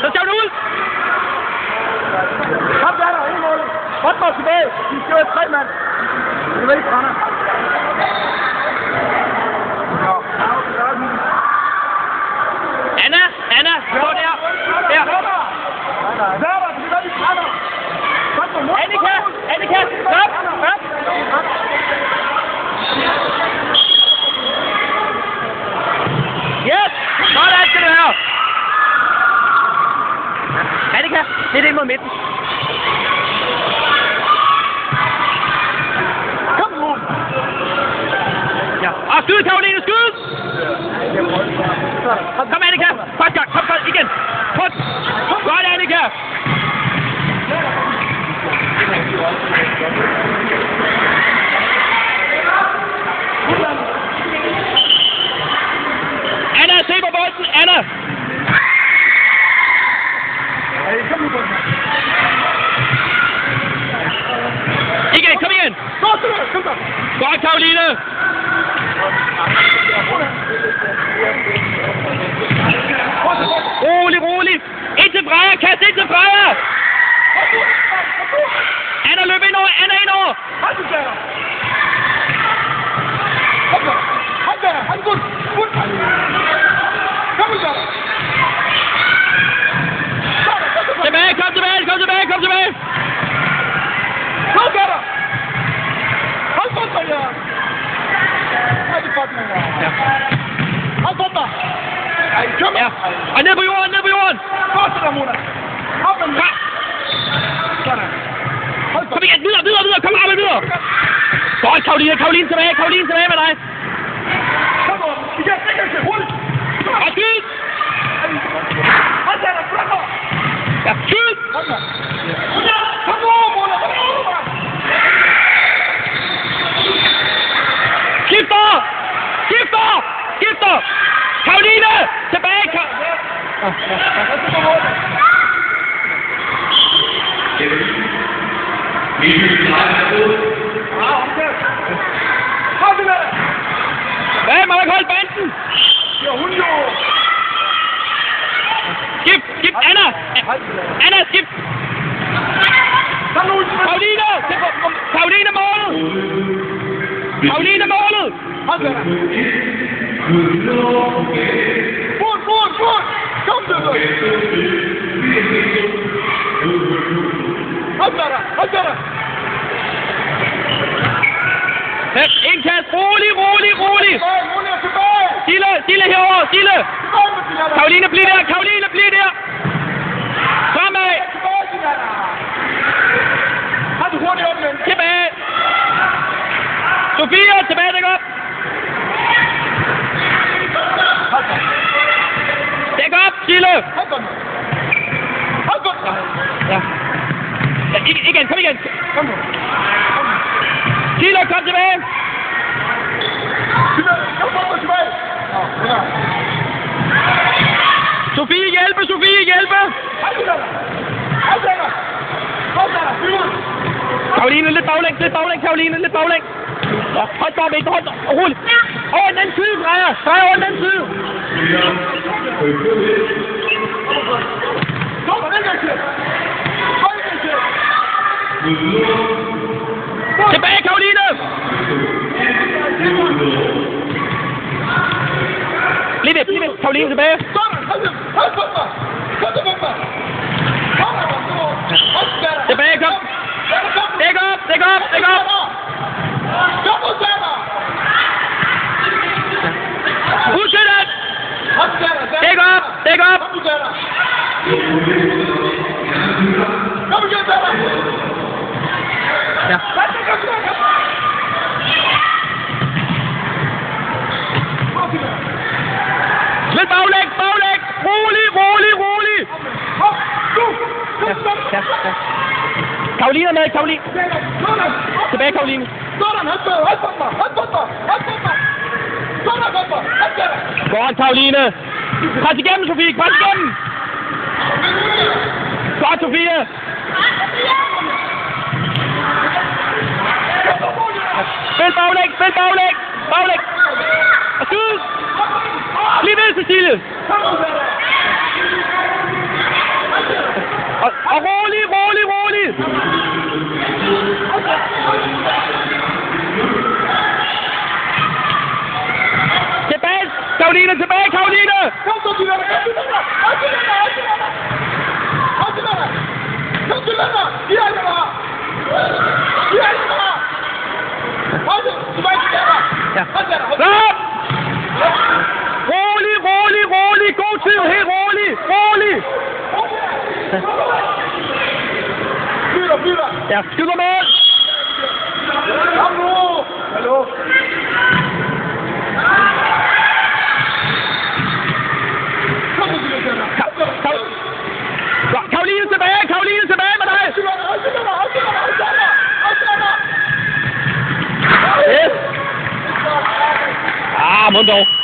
Så ser du ud! Kom der, der er ingen mål. Godt mål tilbage. De skal være 3 mand. Det er veldig brænder. Anna, stå der. Der. Annika, stop. Yes, sådan skal det være. Annika, lidt ind mod midten. Kom nu. Ja, og skyd, Karoline, skyd! Kom, Annika, første gang, kom, igen. Put. Godt, Annika. Anna, se på bolden, Anna! Igen, kom igen! Godt, Karoline! Rolig! Ind til Freja! Kast ind til Freja! Anna, løb ind over! Anna, ind over! Tilbage, kom tilbage! Kom tilbage! Ja. Og ned på jorden! Kom igen, videre! Kom arbejde videre! Godt, Karoline tilbage med dig! Og skyd! Ja, skyd! Skifter! Karoline! Tilbage! Hvad? Må jeg holde banden? Skift! Anna, skift! Karoline målet! Fod! Kom du! Hold der! Indkast! Rolig! Stille herovre! Stille! Karoline, bliv der! Fremad! Tilbage! Sofia, tilbage, dæk op! Dæk op, Stille! Ja. Igen, kom igen! Stille, kom tilbage! Sofie, hjælpe! Karoline, lidt baglæng, Karoline, lidt baglæng! Hold bare væk, hold roligt! Over den anden side, Freja over den anden side! Tilbage, Karoline! Bliv væk, Karoline tilbage! Tilbage, kom! Dæk op! Ud til den! Dæk op! Ja. Lidt baglæg! Rolig! Ja. Karoline er med, Tilbage, Karoline. Godt, Karoline. Pres igennem, Sofie. Godt, Sofie. Spil baglæg. Og skyd. Bliv ved, Cecilie. tilbage, Karoline! Kom så, de venner! Kom til venner! Kom til venner! Direkte bare! Direkte bare! Kom til! Tilbage til venner! Ja. Hold venner! Stop! Rolig! God tid! Helt rolig! Flytter! Ja, skyder mål! Kom nu! Hallo? Kom nu, de venner! Karoline tilbage med dig! Yes! Ah, mund dog.